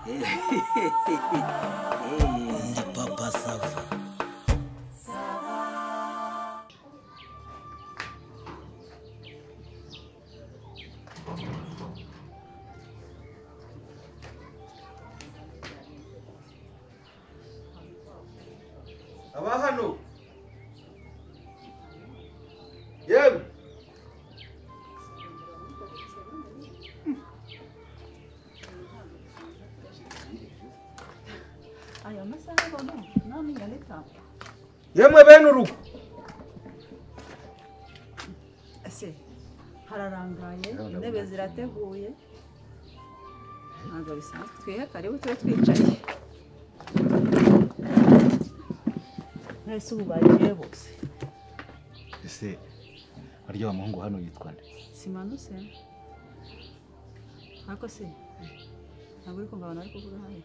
Ndi Papa Sava. Aba hano. Yewe. Aya masaha bono nani ngaleta. Yemwe bene urugo. Ese hararangaye intebe zirateguye. Ntabwo bisanzwe twihe karibu tube twicaye. Nese ubagiye bose. Ese arya wa muhungu hano yitwa nde? Simanuse. Ako se. Ntabwo uri kumva abantu ari kuvuga hano.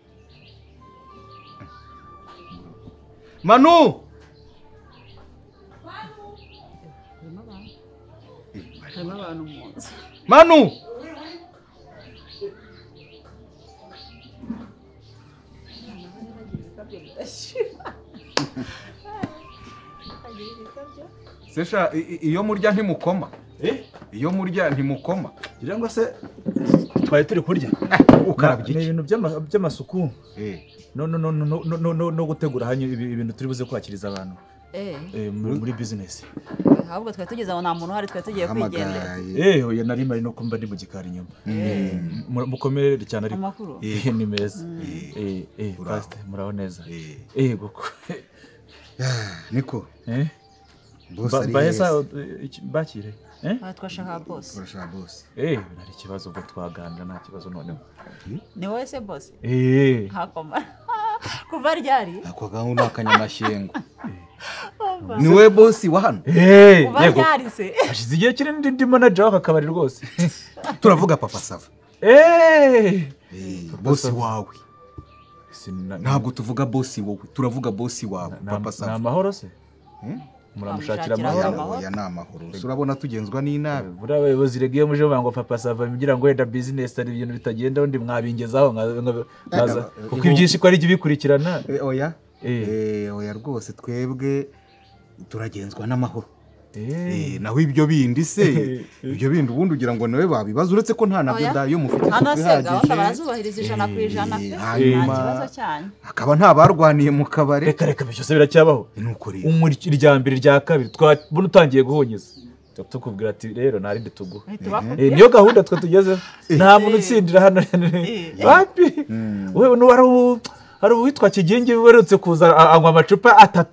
Manu! Harimo abantu mu nzu. Manu! Sesha iyo murya ntimukoma. Iyo murya ntimukoma. Gira ngo se twaye turi kurya. Ukarabye iki? Ibintu by'amasuku. No gutegura hanyu ibintu turi buze kwakiriza abantu. Muri business. Ahubwo twa tugeze aho nta muntu hari twa tugiye kwigendera. Oya nari mari no kumba ndi mu gikari inyuma. Mukomere cyane ariko. Amakuru. Ni meza. Fast muraho neza. Goko. Niko. Bahesa bakire. Twashaka boss. Turashaka boss. Nari kibazo ubwo twaganira nta kibazo noneho. Ni wowe se boss? Hakoma. Kuva ryari? Ako gahunda akanyamashyengo. Ni we boss wa hano? Kuva ryari se? Ashize igihe kinini ndi manager w'aka kabari rwose. Turavuga Papa Sava. Boss wawe. Ntabwo tuvuga boss wowe, turavuga boss wawe Papa Sava. Na mahoro se? Muramushakira amahoro. Oya na amahoro. Urabona tugenzwa n'inabe. Buri abayobozi regiye muje bango Papa Sava bigira ngo wenda business ari ibintu bitagenda undi mwabingezaho nkaza kuko ibyinshi ko ari bikurikirana. Oya. Oya rwose twebwe turagenzwa n'amahoro. Naho ibyo bindi se ibyo bindi ubundi ugira ngo nawe babibaza uretse ko nta nabyo dayo mufite hano se gahunda barazubahiriza 100% pe nta kibazo cyane akaba nta barwaniye mu kabare reka byose biracyabaho umuryambere rya kabiri twabona utangiye guhonyeza tukubwira ati rero narinde tuguha niyo gahunda twe tugezeho nta muntu utsindira hano wapi wewe n'uwari hari uwitwa Kigenge werutse kuza anywa amacupa 3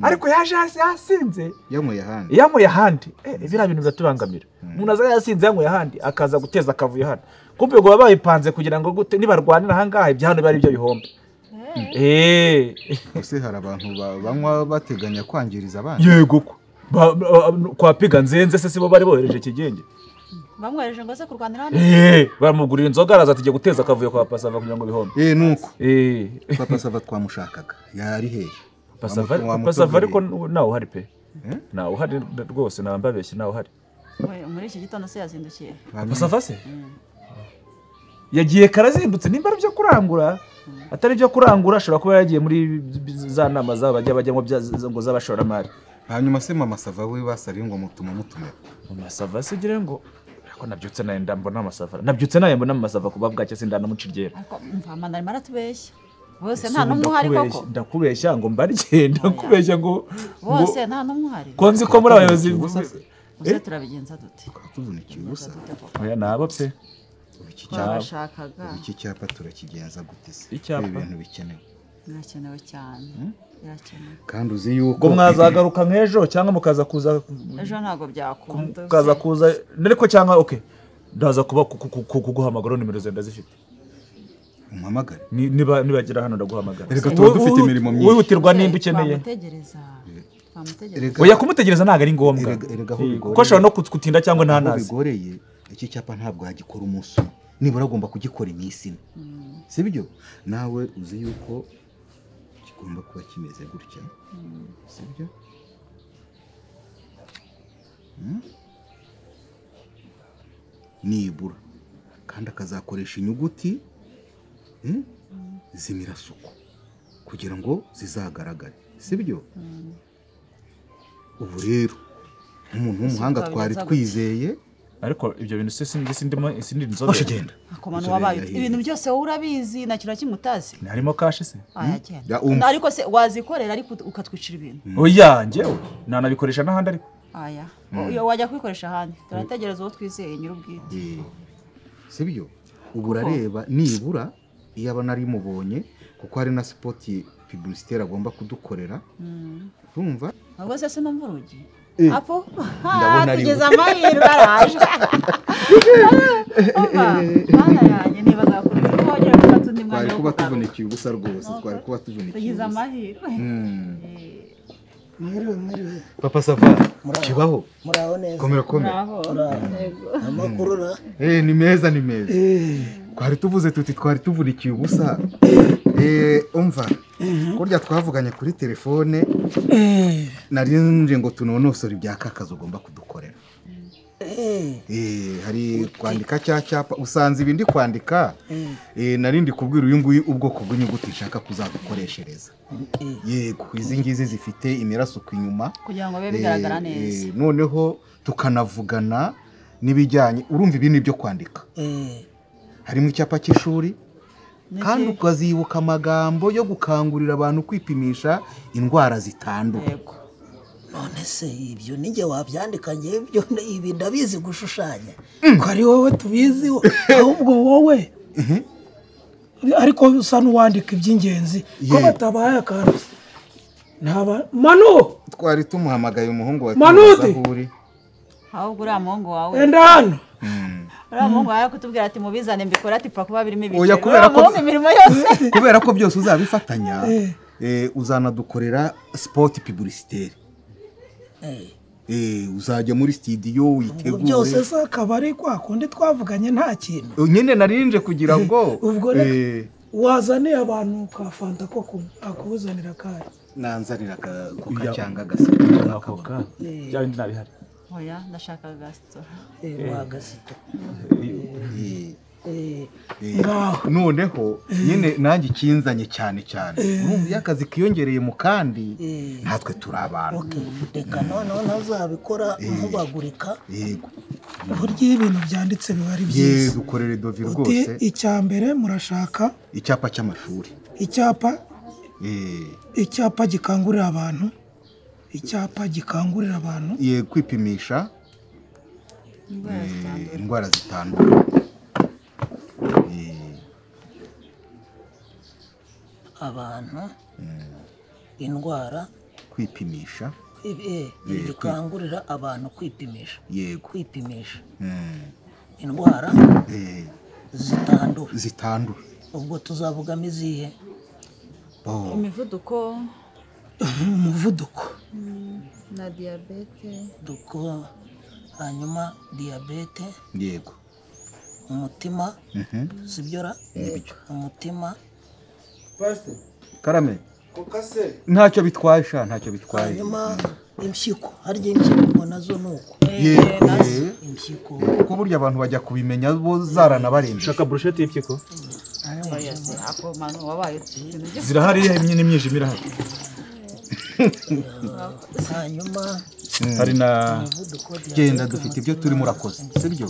ariko yaje yasinze yamuye ahandi bira bintu biratubangamira umuntu aza yasinze yamuye ahandi akaza guteza akavuye hano kumbe ngo babayipanze kugira ngo gute nibarwanira hangahe byano bari byo bihombe ese hari abantu banywa bateganya kwangiriza abandi yego kwa piga nzenze se sibo bari bohereje Kigenge bamwereje ngo se kurwanira hano bamugurira inzoga araza tujye guteza akavuye kwa Papa Sava kugira ngo bihombe nuko Papa Sava twamushakaga yari hehe Papa Sava ariko nawo hari pe nawo hari rwose nambabeshye nawo hari muri iki gitondo se yazindukiye Papa Sava se yagiye karazindutse nimba byo kurangura atari byo kurangura ashobora kuba yagiye muri za nama bajya ngo z'abashoramari hanyuma se Mama Sava we basari ngo mutume Mama Sava se gire ngo ko nabyutse naye ndambona Amasava nabyutse naye mbona Amasava kuba bwacye sindana muciryera mva ndari maratubeshye bose nta numwe hari koko ndakubeshya ngo mbarye ndakubeshya ngo bose nta numwe hari konzi ko muri abayobozi bose turabigenza dute tuvunikiye ubusa oya nabo pe iki cyapa turakigenza gute se ibintu bikenewe birakenewe cyane kandi uzi yuko ngo mwazagaruka nk'ejo cyangwa mukaza kuza ejo ntago byakunda mukaza kuza nereko cyangwa okay ndaza kuba kuguhamagara nimero zenda zifite umpamagare nibagira hano ndaguhamagara reka tuba dufite imirimo myinshi wihutirwa ninde ukeneye oya kumutegereza ntago ari ngombwa kuko ashobora no kutinda cyangwa nta nazi bigoreye iki cyapa ntabwo yagikora umunsi nibura agomba kugikora iminsi sibyo nawe uzi yuko kigomba kuba kimeze gutya sibyo nibura kandi akazakoresha inyuguti z'imirasuko kugira ngo zizagaragare sibyo ubu rero nk'umuntu w'umuhanga twari twizeye ariko ibyo bintu se sindimo isindi nzobere genda akomano wabaye ibintu byose wowe urabizi na kintu kimutazi harimo kashi se ariko se wazikorera ariko ukatwicira ibintu oya njyewe nanabikoresha n'ahandi ariko aya iyo wajya kwikoresha ahandi turategereza uwo twizeye nyir'ubwite sibyo ubu urareba nibura iyo abana ari mubonye kuko hari na spot publicitaire agomba kudukorera urumva ahubwo se sinumva urugi apo ndabona ari tugeze amahirwe araje bana yanjye niba zakurira ko wagera gufata undi mwanya twari kuba tuvunikiye ubusa rwose twari kuba tuvunikiye tugeze amahirwe mwiriwe papa sava kibaho muraho neza komera amakuru na ni meza twari tuvuze tuti twari tuvunikiye ubusa umva kurya twavuganye kuri telefone narinje ngo tunonosore ibya kakazi ugomba kudukorera hari kwandika cyapa usanze ibindi kwandika narindi kubwira uyu nguyu ubwoko bw'inyuguti nshaka kuzadukoreshereza yego izi ngizi zifite imirasuko inyuma kugira ngo bibe bigaragara neza noneho tukanavugana n'ibijyanye urumva ibi ni byo kwandika harimo icyapa cy'ishuri kandi ukazibuka amagambo yo gukangurira abantu kwipimisha indwara zitandura none se ibyo nijye wabyandika njye ibyo ibi ndabizi gushushanya ko ari wowe tubiziho ahubwo wowe ariko usa n'uwandika iby'ingenzi ko batabaye akantu manu twari tumuhamagaye umuhungu wa Manudi ahubwo uriya muhungu wawe enda hano uriya muhungu wawe kutubwira ati mubizane mbikora ati pfa kuba birimo ibiceri imirimo yose kubera ko byose uzabifatanya uzanadukorera spot publicitaire uzajya muri studio witegure byose se akabari kwa kundi twavuganye nta kintu nyine narinje kugira ngo ubwo wazaniye abantu ka fanta ko akubuzanira kare nanzanira koka cyangwa gasito koka cyangwa nabihari oya ndashaka gasito gasito noneho nyine nanjye ikinzanye cyane urumva iyo akazi kiyongereye mu kandi natwe turi abantu reka noneho ntazabikora nkubagurika burya iyo ibintu byanditse biba ari byiza dukorere dovi rwose icya mbere murashaka icyapa cy'amashuri icyapa gikangurira abantu kwipimisha indwara zitandura abantu indwara kwipimisha bikangurira abantu kwipimisha indwara zitandura ubwo tuzavugamo izihe umuvuduko na diyabete hanyuma diyabete yego umutima sibyora umutima karame ntacyo bitwaye hanyuma impyiko harya impyiko nazo nuko impyiko kuko burya abantu bajya kubimenya bo zaranabarenze shaka brushette y'impyiko wabaye zirahari n'imyijima irahari hanyuma hari na genda dufite ibyo turimo urakoze sibyo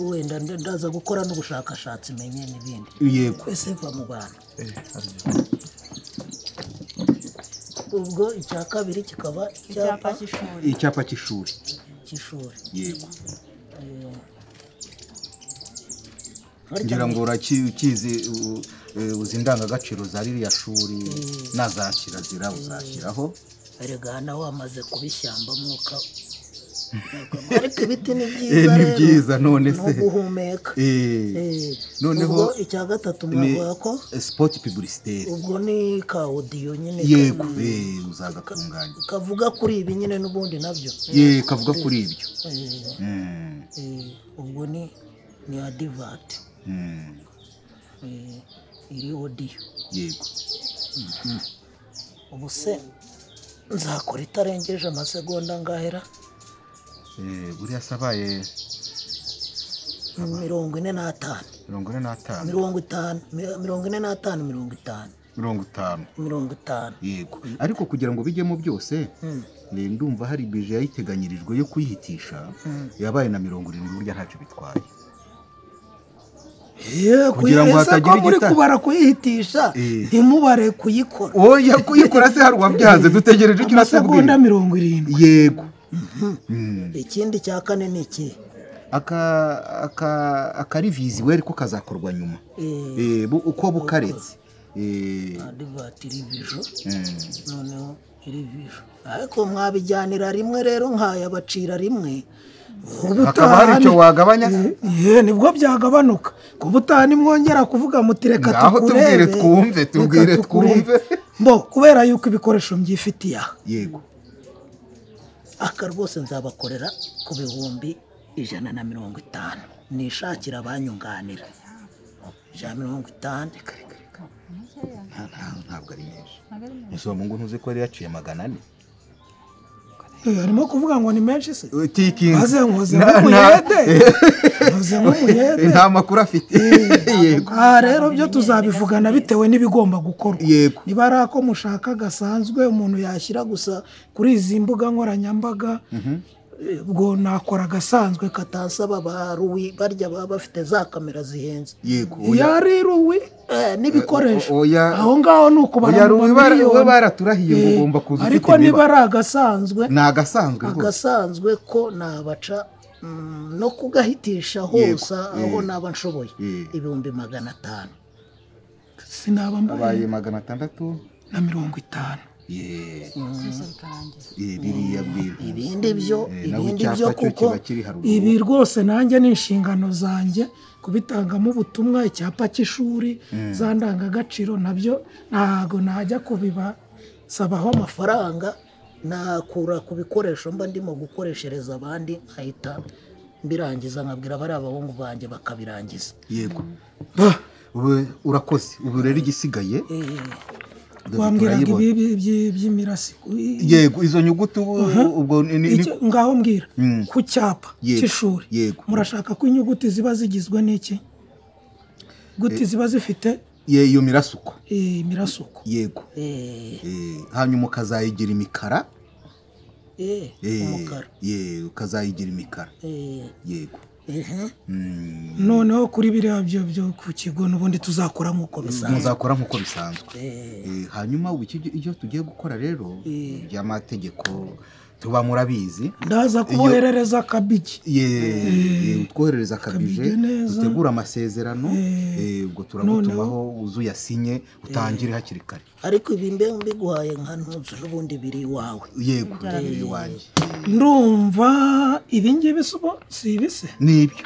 wenda ndaza gukora n'ubushakashatsi menye n'ibindi yego ese va mu bantu ubwo icya kabiri kikaba icyapa cy'ishuri yego kugira ngo urakizi uzi indangagaciro za ririya shuri na za kirazira uzashyiraho erega nawe wamaze kubishyamba mwuka ariko ibiti ni byiza ni byiza none se guhumeka noneho icya gatatu mwavuga ko spot publicitaire ubwo ni ka audio nyine yego uzagatunganya kavuga kuri ibi nyine n'ubundi nabyo kavuga kuri ibyo ubwo ni advert iri audio yego ubu se nzakora itarengeje amasegonda ngahera buriya sabaye 45 50 yego ariko kugira ngo bijyemo byose ndumva hari bije yayiteganyirijwe yo kuyihitisha yabaye na 70 burya ntacyo bitwaye kugira ngo hatagira muri kubara kuyihitisha ntimubare kuyikora oya kuyikora se hari uwabyaze dutegereje icyo segonda 70 yego ikindi cya kane ni iki akarivizi we ariko kazakorwa nyuma uko bukaretse noneho irivijo ariko mwabijyanira rimwe rero nkayabacira rimwe hakaba hari icyo wagabanya nibwo byagabanuka ku butani mwongera kuvuga muti reka tubwire twumve mbo kubera yuko ibikoresho mbyifitiye yego aka rwose nzabakorera ku bihumbi 150 nishakira abanyunganira 150 ntabwo ari menshi ese mungu ntuzi ko yari yaciye 400 harimo kuvuga ngo ni menshi se tikingi nta makuru afite yego rero byo tuzabivugana bitewe n'ibigomba gukorwa niba ari ako mushaka gasanzwe umuntu yashyira gusa kuri izi mbuga nkoranyambaga ubwo nakora gasanzwe katansaba ba ruwi barya baba bafite za kamera zihenze yego yari ruwi n'ibikoresho aho ngaho ni ukubara mu miliyoni baraturahiye ngo ugomba kuza ufite ariko niba ari agasanzwe ni agasanzwe ko nabaca no kugahitisha hose aho naba nshoboye 500 sinaba mbaye 650 ibindi byo kuko ibi rwose nanjye ni inshingano zanjye kubitangamo ubutumwa icyapa cy'ishuri za ndangagaciro nabyo ntago najya kubibasabaho amafaranga nakura ku bikoresho mba ndimo gukoreshereza abandi nkahita mbirangiza nkabwira bari abahungu banjye bakabirangiza yego urakoze ubu rero igisigaye wambwiraga ibi by'imirasi yego izo nyuguti ubwo ngaho mbwira ku cyapa cy'ishuri murashaka ko inyuguti ziba zigizwe n'iki guti ziba zifite iyo mirasuko mirasuko yego hanyuma ukazayigira imikara umukara ukazayigira imikara yego noneho kuri biriya byo ku kigo n'ubundi tuzakora nk'uko bisanzwe hanyuma ibyo tugiye gukora rero by'amategeko tuba murabizi ndaza kuboherereza akabigi twoherereza akabije dutegura amasezerano ubwo turagutumaho uzuyasinye utangire hakiri kare ariko ibi mbe mbiguhaye nka ntuzu n'ubundi biri iwawe yego biri iwanjye ndumva ibi ngibi si ibise nibyo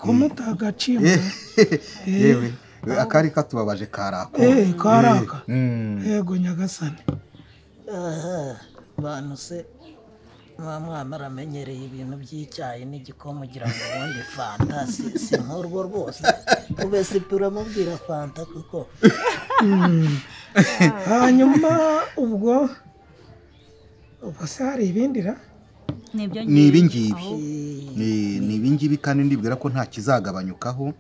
ko mutagacimo yewe akari katubabaje karako karaka yego nyagasane bantu se mwamara amenyereye ibintu by'icyayi n'igikoma ugira ngo ubundi fanta si nk'urwo rwose ubese turamubwira fanta kuko hanyuma ubwo se hari ibindi ra ni ibingibi kandi ndibwira ko nta kizagabanyukaho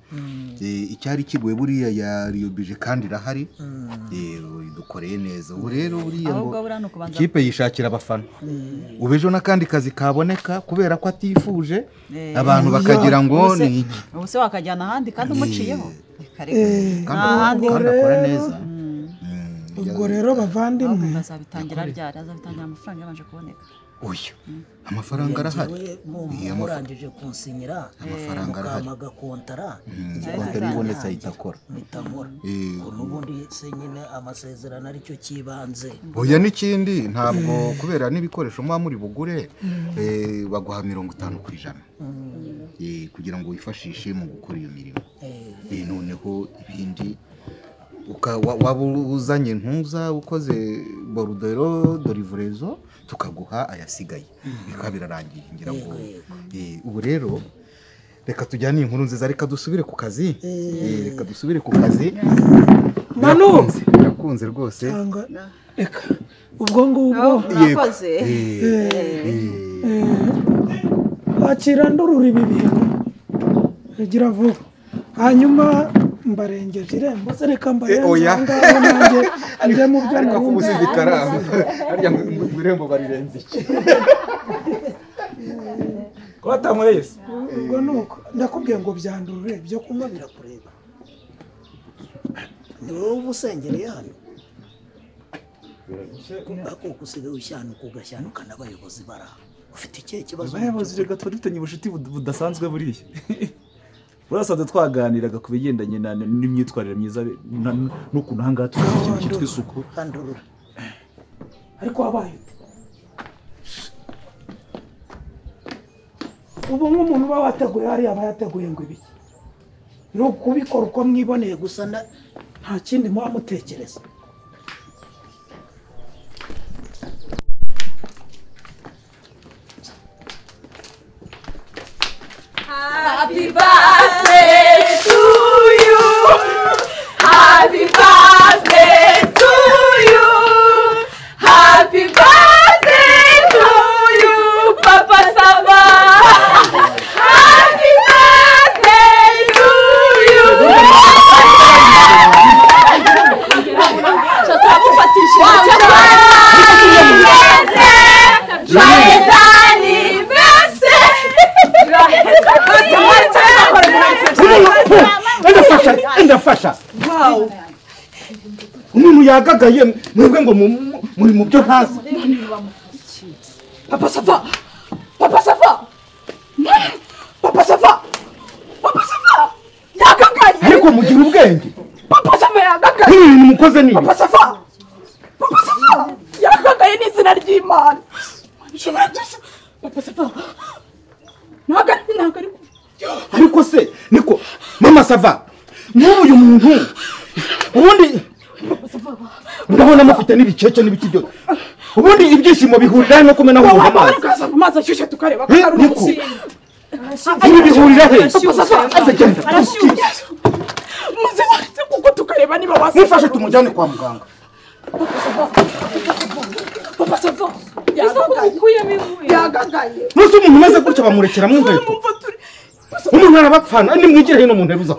icyari kiguye buriya yariyobije kandi irahari dukoreye neza ubu rero buriya ngo ikipe yishakira abafana ubu ejo n'akandi kazi kaboneka kubera ko atifuje abantu bakagira ngo ni iki ubu se wakajyana ahandi kandi umuciyeho kandi akora neza ubwo rero bavandimwe azabitangira amafaranga yabanje kuboneka uyu amafaranga arahari murangije kunsinyira amafaranga arahari agakontara kontara ibonetse ahita akora n'ubundi se nyine amasezerano aricyo kibanze oya n'ikindi ntabwo kubera n'ibikoresho muba muri bugure baguha 50% kugira ngo wifashishe mu gukora iyo mirimo noneho ibindi waba uzanye ntuza ukoze borudero dorivurezo tukaguha ayasigaye bikaba birarangiye ngira ngo ubu rero reka tujyane inkuru nziza reka dusubire ku kazi manu birakunze rwose reka ubwo ngubwo urakoze wakira ndurura ibi bintu gira vuba hanyuma mbarengeje irembo se reka mbarenze oya ngaho nanjye njye mu byo ariko kubusizi karamba harya mu irembo barirenze iki ko batamweye se ubwo nuko ndakubwiye ngo byandurure byo kunywa birakureba ni wowe uba usengereye hano ako gusigaye ushyanuka ugashanuka n'abayobozi baraha ufite ikihe kibazo abayobozi reka tuba dufitanye ubucuti budasanzwe buriya urasanzwe twaganiraga ku bigendanye n'imyitwarire myiza n'ukuntu aha ngaha tugira ikintu cyitwa isuku kandurura ariko wabaye ubu nk'umuntu uba wateguye hariya aba yateguye ngo ibiki ni ukubikora uko mwiboneye gusa nta kindi muba mutekereza Happy birthday to you. Happy birthday to you. Happy birthday to you, Papa Sava. Happy birthday to you. Joyeux anniversaire. ndafasha umuntu yagagaye mwebwe ngo muri mu byo ntazi Papa Sava. Papa Sava. Papa Sava. Papa Sava. Yagagaye. ariko mugira ubwenge Papa Sava yagagaye. ibintu mukoze ni Papa Sava. Papa Sava. Yagagaye n'izina ry'Imana. Papa Sava. Nagari. ariko se niko mama Sava n'ubu uyu muntu ubundi ndabona mufite n'ibicece n'ibiki byo ubundi ibyishimo bihurira no kumena aho amazi ashyushye tukareba niko ibi bihurira he muze kuko tukareba niba wasa mufashe tumujyane kwa muganga Papa Sava yagagaye nuko umuntu umeze gutya bamurekera mu nkweto umuntu arabapfana andi mwigire hino mu nteruza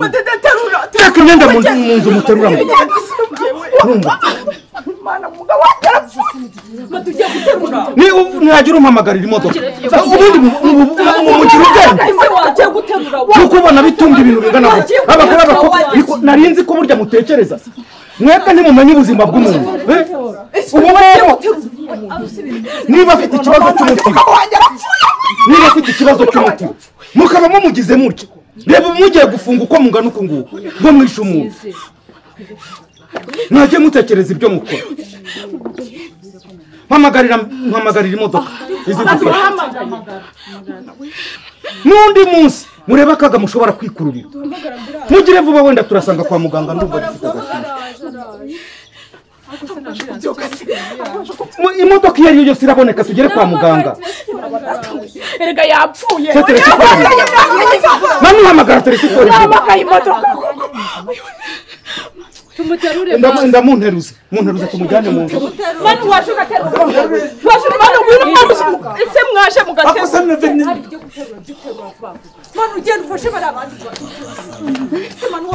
teka imyenda mu nzu muteruramo Mana mugabo watarapfuye batugiye guterura ntihagira umpamagarira imodoka ubundi mugira ubwenge wagiye guterura nuko ubona bitunga ibintu bingana gutya abakora narinzi ko burya mutekereza mwebwe ntimumenye ubuzima bw'umuntu ubu rero niba afite ikibazo cy'umutima mukaba mumugize mutya reba mugiye gufunga uko mungana uku nguku ngo mwishe umuntu mwajye mutekereza ibyo mukora mpamagarira imodoka n'undi munsi murebe akaga mushobora kwikururira mugire vuba wenda turasanga kwa muganga ndumva gifite imodoka iyo ari yo yose iraboneka tugere kwa muganga erega yapfuye namuhamagara telefone tumuterure ndamunteruze tumujyane mu nzu manu waje ugaterura manu ngwino ese mwaje mugaterura manu ugenda ufashe bari abandi manu